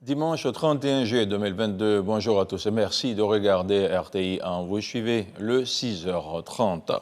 Dimanche 31 juillet 2022, bonjour à tous et merci de regarder RTI 1. Vous suivez le 6h30.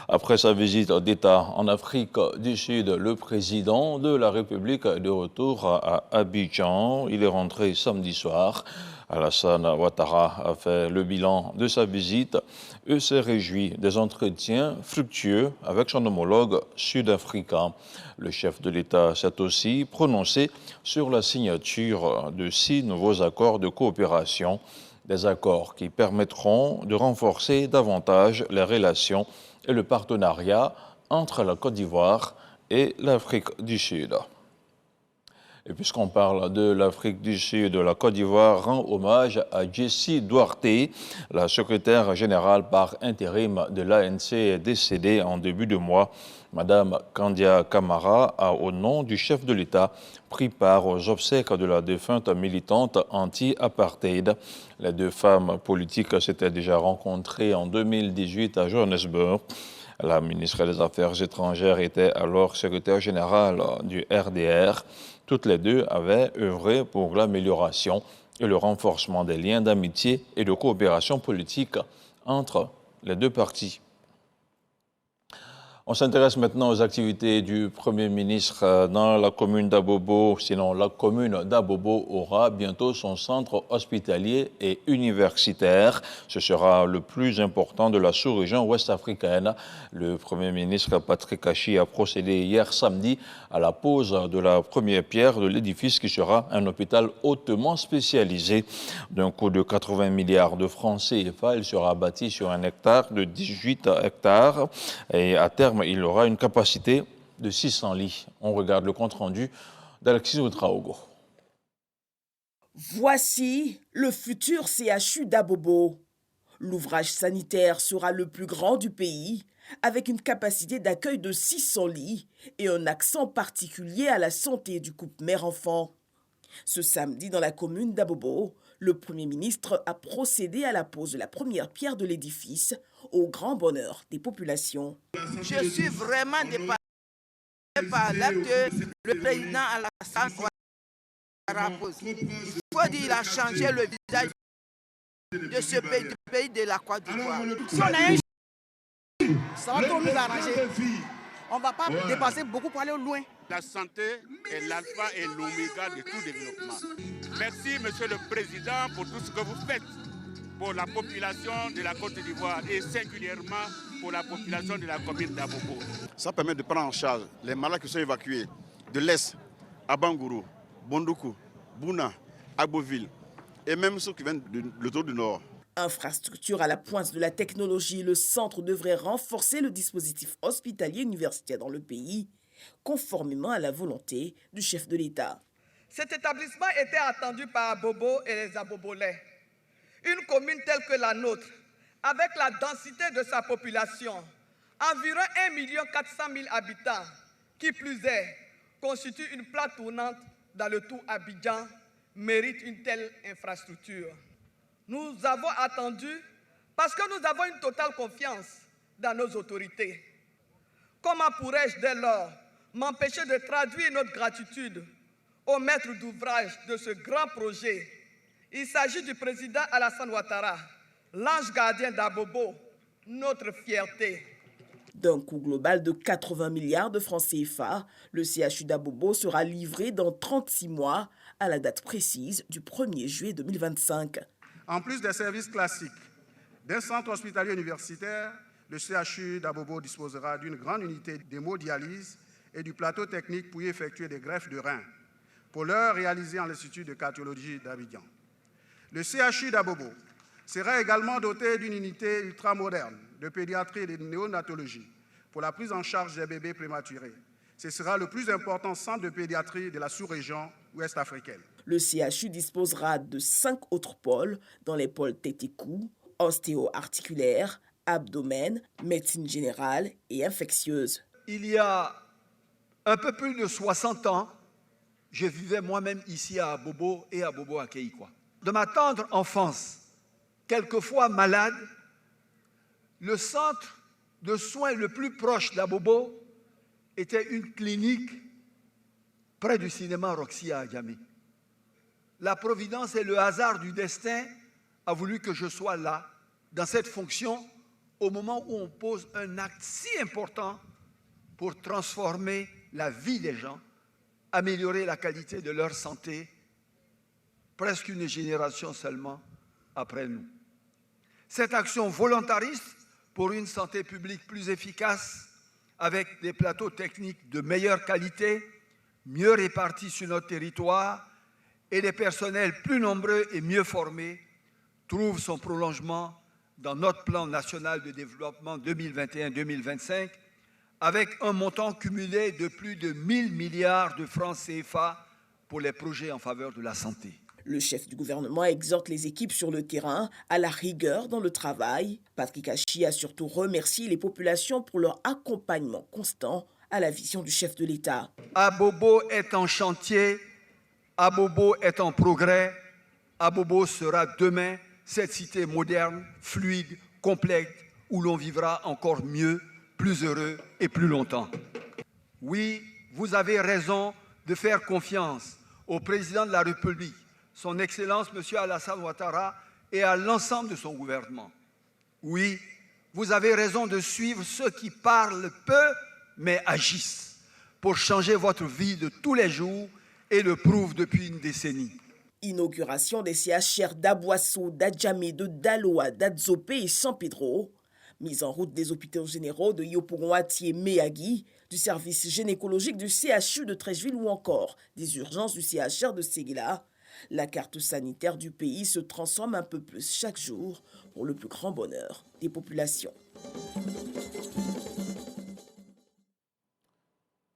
Après sa visite d'État en Afrique du Sud, le président de la République est de retour à Abidjan. Il est rentré samedi soir. Alassane Ouattara a fait le bilan de sa visite et s'est réjoui des entretiens fructueux avec son homologue sud-africain. Le chef de l'État s'est aussi prononcé sur la signature de 6 nouveaux accords de coopération, des accords qui permettront de renforcer davantage les relations et le partenariat entre la Côte d'Ivoire et l'Afrique du Sud. Et puisqu'on parle de l'Afrique du Sud, la Côte d'Ivoire rend hommage à Jessie Duarte, la secrétaire générale par intérim de l'ANC décédée en début de mois. Madame Kandia Camara a, au nom du chef de l'État, pris part aux obsèques de la défunte militante anti-apartheid. Les deux femmes politiques s'étaient déjà rencontrées en 2018 à Johannesburg. La ministre des Affaires étrangères était alors secrétaire générale du RDR. Toutes les deux avaient œuvré pour l'amélioration et le renforcement des liens d'amitié et de coopération politique entre les deux parties. On s'intéresse maintenant aux activités du Premier ministre dans la commune d'Abobo. Sinon, la commune d'Abobo aura bientôt son centre hospitalier et universitaire. Ce sera le plus important de la sous-région ouest-africaine. Le Premier ministre Patrick Achi a procédé hier samedi à la pose de la première pierre de l'édifice qui sera un hôpital hautement spécialisé. D'un coût de 80 milliards de francs CFA, il sera bâti sur un hectare de 18 hectares et à terme, il aura une capacité de 600 lits. On regarde le compte-rendu d'Alexis Outraogo. Voici le futur CHU d'Abobo. L'ouvrage sanitaire sera le plus grand du pays, avec une capacité d'accueil de 600 lits et un accent particulier à la santé du couple mère-enfant. Ce samedi, dans la commune d'Abobo, le Premier ministre a procédé à la pose de la première pierre de l'édifice, au grand bonheur des populations. Je suis vraiment dépassé par l'acte que le président Alassane Ouattara pose. Il faut dire qu'il a changé le visage de ce pays, du pays de la Côte d'Ivoire. Si on a un ça va tout nous arranger. On ne va pas dépasser beaucoup pour aller loin. La santé est l'alpha et l'oméga de tout développement. Merci, Monsieur le Président, pour tout ce que vous faites pour la population de la Côte d'Ivoire et singulièrement pour la population de la commune d'Abobo. Ça permet de prendre en charge les malades qui sont évacués de l'Est, à Bangourou, Bondoukou, Bouna, Agboville et même ceux qui viennent de l'autour du Nord. Infrastructure à la pointe de la technologie, le centre devrait renforcer le dispositif hospitalier universitaire dans le pays, conformément à la volonté du chef de l'État. Cet établissement était attendu par Abobo et les Abobolais. Une commune telle que la nôtre, avec la densité de sa population, environ 1 400 000 habitants, qui plus est, constitue une plaque tournante dans le tout Abidjan, mérite une telle infrastructure. Nous avons attendu parce que nous avons une totale confiance dans nos autorités. Comment pourrais-je dès lors m'empêcher de traduire notre gratitude au maître d'ouvrage de ce grand projet? Il s'agit du président Alassane Ouattara, l'ange gardien d'Abobo, notre fierté. D'un coût global de 80 milliards de francs CFA, le CHU d'Abobo sera livré dans 36 mois à la date précise du 1er juillet 2025. En plus des services classiques d'un centre hospitalier universitaire, le CHU d'Abobo disposera d'une grande unité d'hémodialyse et du plateau technique pour y effectuer des greffes de reins, pour l'heure réalisées en l'Institut de cardiologie d'Abidjan. Le CHU d'Abobo sera également doté d'une unité ultramoderne de pédiatrie et de néonatologie pour la prise en charge des bébés prématurés. Ce sera le plus important centre de pédiatrie de la sous-région ouest-africaine. Le CHU disposera de 5 autres pôles dans les pôles tête et cou, ostéo-articulaire, abdomen, médecine générale et infectieuse. Il y a un peu plus de 60 ans, je vivais moi-même ici à Abobo et à Bobo à Keïkwa. De ma tendre enfance, quelquefois malade, le centre de soins le plus proche d'Abobo était une clinique près du cinéma Roxy à Adjamé. la providence et le hasard du destin a voulu que je sois là, dans cette fonction, au moment où on pose un acte si important pour transformer la vie des gens, améliorer la qualité de leur santé, presque une génération seulement après nous. Cette action volontariste pour une santé publique plus efficace, avec des plateaux techniques de meilleure qualité, mieux répartis sur notre territoire et des personnels plus nombreux et mieux formés, trouve son prolongement dans notre plan national de développement 2021-2025, avec un montant cumulé de plus de 1 000 milliards de francs CFA pour les projets en faveur de la santé. Le chef du gouvernement exhorte les équipes sur le terrain à la rigueur dans le travail. Patrick Achi a surtout remercié les populations pour leur accompagnement constant à la vision du chef de l'État. Abobo est en chantier, Abobo est en progrès, Abobo sera demain cette cité moderne, fluide, complète, où l'on vivra encore mieux, plus heureux et plus longtemps. Oui, vous avez raison de faire confiance au président de la République, son Excellence M. Alassane Ouattara, et à l'ensemble de son gouvernement. Oui, vous avez raison de suivre ceux qui parlent peu, mais agissent, pour changer votre vie de tous les jours et le prouvent depuis une décennie. Inauguration des CHR d'Aboissou, d'Adjamé, de Daloa, d'Adzopé et San Pedro. Mise en route des hôpitaux généraux de Yopougon-Ati et Méagui, du service gynécologique du CHU de Trècheville ou encore des urgences du CHR de Séguéla. La carte sanitaire du pays se transforme un peu plus chaque jour pour le plus grand bonheur des populations.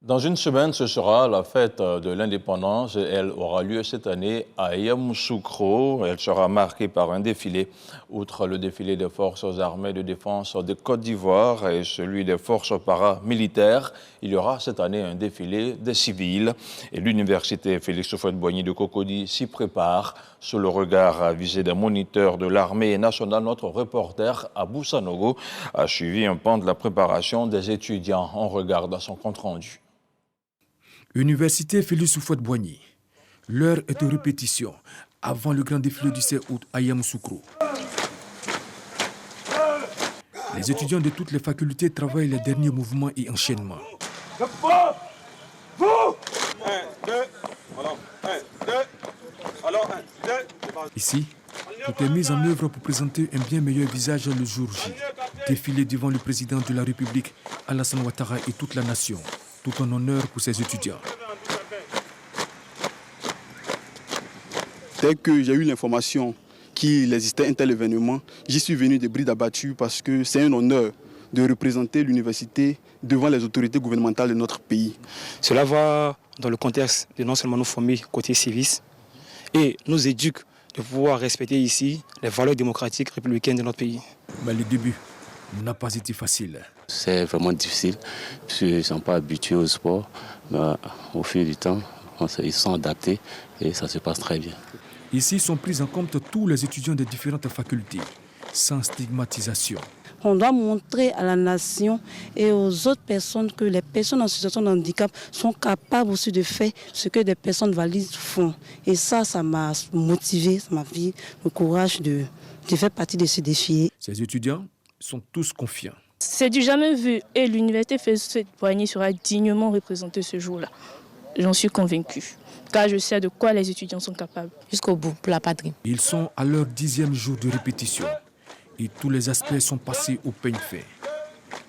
Dans une semaine, ce sera la fête de l'indépendance. Elle aura lieu cette année à Yamoussoukro. Elle sera marquée par un défilé. Outre le défilé des forces armées de défense de Côte d'Ivoire et celui des forces paramilitaires, il y aura cette année un défilé des civils. Et l'université Félix Houphouët-Boigny de Cocody s'y prépare. Sous le regard avisé des moniteurs de l'armée nationale, notre reporter Abou Sanogo a suivi un pan de la préparation des étudiants. On regarde son compte-rendu. Université Félix Houphouët-Boigny. L'heure est aux répétitions avant le grand défilé du 7 août à Yamoussoukro. Les étudiants de toutes les facultés travaillent les derniers mouvements et enchaînements. Ici, tout est mis en œuvre pour présenter un bien meilleur visage le jour J. Défilé devant le président de la République, Alassane Ouattara et toute la nation. Tout en honneur pour ses étudiants. Dès que j'ai eu l'information qu'il existait un tel événement, j'y suis venu de bride abattue parce que c'est un honneur de représenter l'université devant les autorités gouvernementales de notre pays. Cela va dans le contexte de non seulement nous former côté civisme et nous éduquer de pouvoir respecter ici les valeurs démocratiques républicaines de notre pays. Mais le début n'a pas été facile. C'est vraiment difficile, parce qu'ils ne sont pas habitués au sport. Mais au fil du temps, ils sont adaptés et ça se passe très bien. Ici sont pris en compte tous les étudiants des différentes facultés, sans stigmatisation. On doit montrer à la nation et aux autres personnes que les personnes en situation de handicap sont capables aussi de faire ce que des personnes valides font. Et ça m'a motivé, ça m'a fait le courage de faire partie de ce défi. Ces étudiants sont tous confiants. C'est du jamais vu et l'université Félix Houphouët-Boigny sera dignement représentée ce jour-là. J'en suis convaincue, car je sais de quoi les étudiants sont capables. Jusqu'au bout, pour la patrie. Ils sont à leur 10e jour de répétition et tous les aspects sont passés au peigne fait.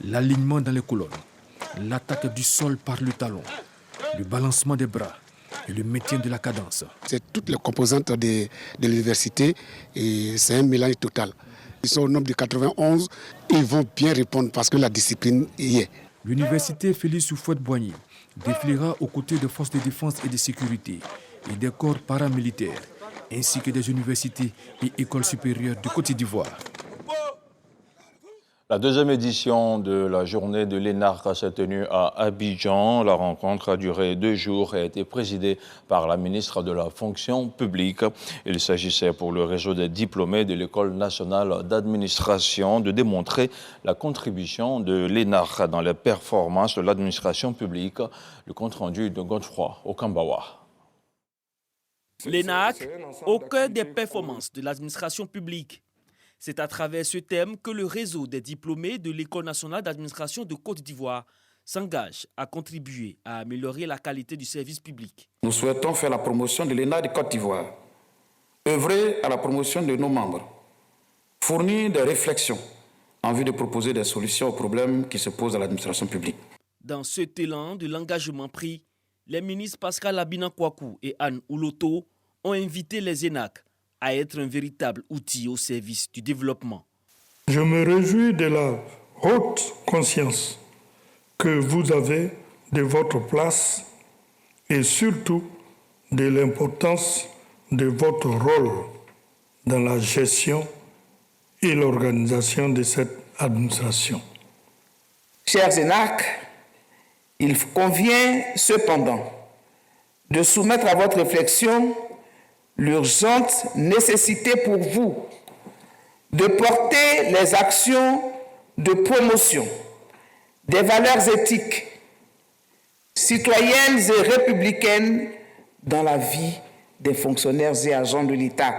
L'alignement dans les colonnes, l'attaque du sol par le talon, le balancement des bras et le maintien de la cadence. C'est toutes les composantes de l'université et c'est un mélange total. Ils sont au nombre de 91, ils vont bien répondre parce que la discipline y est. L'université Félix Houphouët-Boigny défilera aux côtés des forces de défense et de sécurité et des corps paramilitaires, ainsi que des universités et écoles supérieures de Côte d'Ivoire. La deuxième édition de la journée de l'ENARC s'est tenue à Abidjan. La rencontre a duré 2 jours et a été présidée par la ministre de la fonction publique. Il s'agissait pour le réseau des diplômés de l'École nationale d'administration de démontrer la contribution de l'ENARC dans les performances de l'administration publique. Le compte rendu de Godefroy Okambawa. L'ENAC, au cœur des performances de l'administration publique. C'est à travers ce thème que le réseau des diplômés de l'École nationale d'administration de Côte d'Ivoire s'engage à contribuer à améliorer la qualité du service public. Nous souhaitons faire la promotion de l'ENAC de Côte d'Ivoire, œuvrer à la promotion de nos membres, fournir des réflexions en vue de proposer des solutions aux problèmes qui se posent à l'administration publique. Dans cet élan de l'engagement pris, les ministres Pascal Abina Kouakou et Anne Ouloto ont invité les ENAC à être un véritable outil au service du développement. Je me réjouis de la haute conscience que vous avez de votre place et surtout de l'importance de votre rôle dans la gestion et l'organisation de cette administration. Chers ENAC, il convient cependant de soumettre à votre réflexion l'urgente nécessité pour vous de porter les actions de promotion des valeurs éthiques, citoyennes et républicaines dans la vie des fonctionnaires et agents de l'État,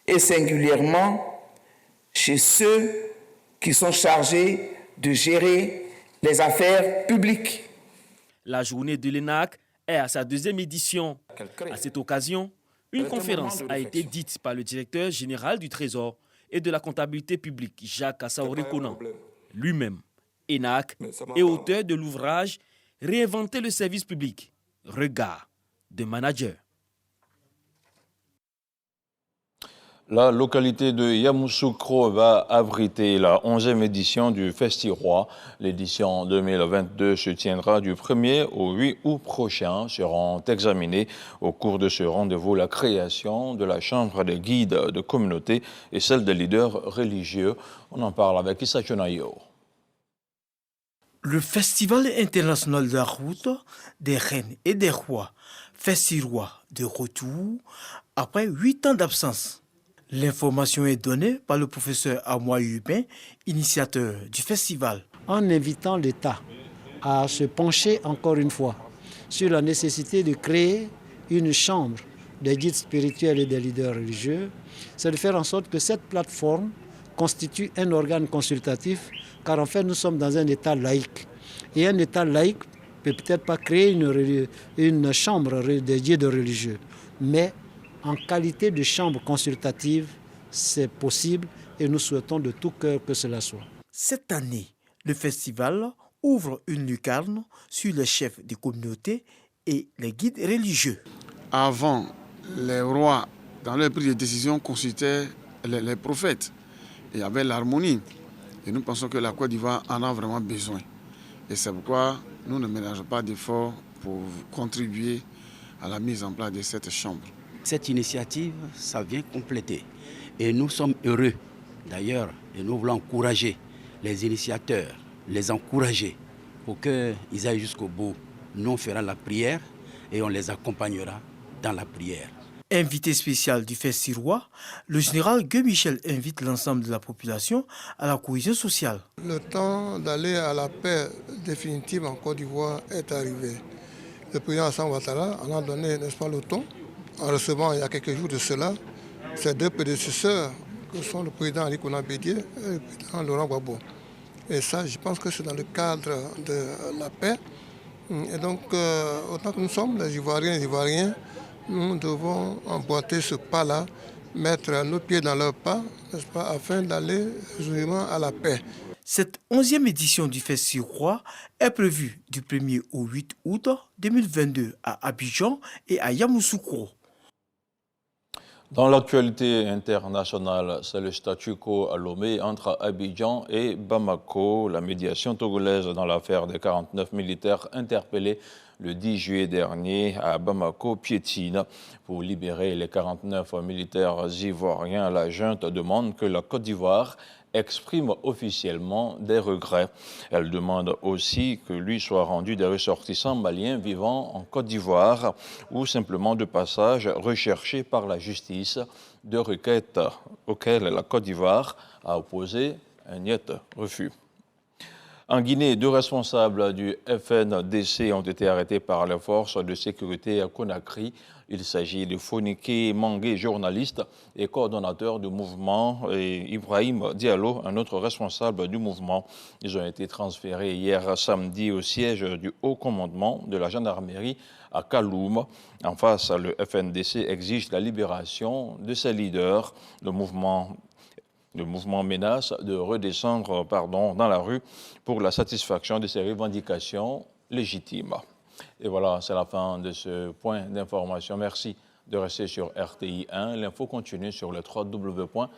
et singulièrement chez ceux qui sont chargés de gérer les affaires publiques. La journée de l'ENAC est à sa deuxième édition. À cette occasion, une conférence a été dite par le directeur général du Trésor et de la comptabilité publique, Jacques Assaouré-Conan, lui-même ENAC et auteur de l'ouvrage « Réinventer le service public, regard de manager ». La localité de Yamoussoukro va abriter la 11e édition du Festi-Roi. L'édition 2022 se tiendra du 1er au 8 août prochain. Seront examinées au cours de ce rendez-vous la création de la Chambre des guides de communauté et celle des leaders religieux. On en parle avec Issa Chonayo. Le Festival international de la route des reines et des rois, Festi-Roi de retour après 8 ans d'absence. L'information est donnée par le professeur Amoy Hubin, initiateur du festival. En invitant l'État à se pencher encore une fois sur la nécessité de créer une chambre des guides spirituels et des leaders religieux, c'est de faire en sorte que cette plateforme constitue un organe consultatif, car en fait nous sommes dans un État laïque. Et un État laïque ne peut peut-être pas créer une chambre des guides religieux, mais en qualité de chambre consultative, c'est possible et nous souhaitons de tout cœur que cela soit. Cette année, le festival ouvre une lucarne sur les chefs des communautés et les guides religieux. Avant, les rois, dans leur prise de décision, consultaient les prophètes. Il y avait l'harmonie. Et nous pensons que la Côte d'Ivoire en a vraiment besoin. Et c'est pourquoi nous ne ménageons pas d'efforts pour contribuer à la mise en place de cette chambre. Cette initiative, ça vient compléter. Et nous sommes heureux, d'ailleurs, et nous voulons encourager les initiateurs, les encourager pour qu'ils aillent jusqu'au bout. Nous, on fera la prière et on les accompagnera dans la prière. Invité spécial du Festi-Roi, le général Gueux Michel invite l'ensemble de la population à la cohésion sociale. Le temps d'aller à la paix définitive en Côte d'Ivoire est arrivé. Le président Hassan Ouattara en a donné, n'est-ce pas, le ton, en recevant il y a quelques jours de cela ses deux prédécesseurs, que sont le président Ali Kouna Bédié et le président Laurent Gbagbo. Et ça, je pense que c'est dans le cadre de la paix. Et donc, autant que nous sommes les Ivoiriens et les Ivoiriens, nous devons emboîter ce pas-là, mettre nos pieds dans leur pas, n'est-ce pas, afin d'aller résolument à la paix. Cette 11e édition du Festi-Roi est prévue du 1er au 8 août 2022 à Abidjan et à Yamoussoukro. Dans l'actualité internationale, c'est le statu quo à Lomé entre Abidjan et Bamako. La médiation togolaise dans l'affaire des 49 militaires interpellés le 10 juillet dernier à Bamako piétine. Pour libérer les 49 militaires ivoiriens, la junte demande que la Côte d'Ivoire exprime officiellement des regrets. Elle demande aussi que lui soient rendus des ressortissants maliens vivant en Côte d'Ivoire ou simplement de passage recherchés par la justice, deux requêtes auxquelles la Côte d'Ivoire a opposé un net refus. En Guinée, 2 responsables du FNDC ont été arrêtés par les forces de sécurité à Conakry. Il s'agit de Fonike Mangué, journaliste et coordonnateur du mouvement, et Ibrahim Diallo, un autre responsable du mouvement. Ils ont été transférés hier samedi au siège du haut commandement de la gendarmerie à Kaloum. En face, le FNDC exige la libération de ses leaders. Le mouvement menace de redescendre dans la rue pour la satisfaction de ses revendications légitimes. Et voilà, c'est la fin de ce point d'information. Merci de rester sur RTI 1. L'info continue sur le www.rti.ci.